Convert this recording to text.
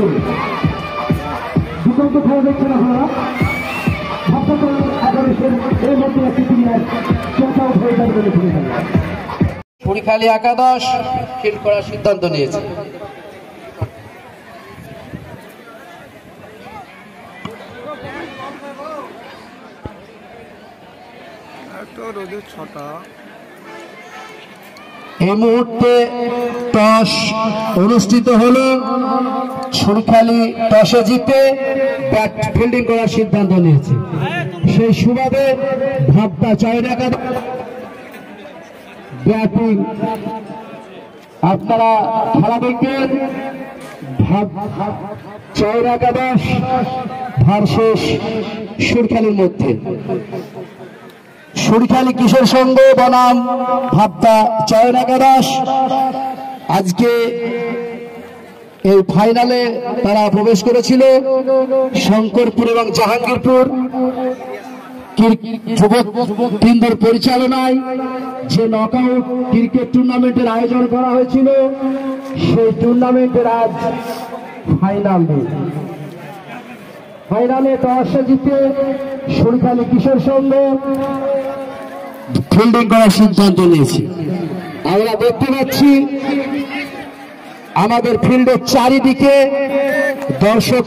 করে দুটো খেলা দেখছেন আপনারা। এর মধ্যে একটি প্লেয়ার চৌথাও হয়ে যাবে বলে ফিরে গেল। কুড়িখালী একাদশ ফিল্ড করার সিদ্ধান্ত নিয়েছে। এই মুহূর্তে টস অনুষ্ঠিত হলো। কুড়িখালী টসে জিতে ব্যাট ফিল্ডিং করার সিদ্ধান্ত নিয়েছে। সেই সুবাদে ভাবটা চায় না ব্যাটিং আপনারা খেলা দেখবেন। চয়ের একাদশ ভার্সেস সুরখালীর মধ্যে। সুরখালী কিশোর সংঘ বনাম ভাবটা চয়ের একাদশ আজকে এই ফাইনালে তারা প্রবেশ করেছিল। শঙ্করপুর এবং জাহাঙ্গীরপুর যুবক টিমদের পরিচালনায় যে নকআউট ক্রিকেট টুর্নামেন্টের আয়োজন করা হয়েছিল, সেই টুর্নামেন্টের আজ ফাইনালে টসে জিতে সুরখালী কিশোর সংঘ ফিল্ডিং করার সিদ্ধান্ত নিয়েছে। আমরা দেখতে পাচ্ছি আমাদের ফিল্ডের চারিদিকে দর্শক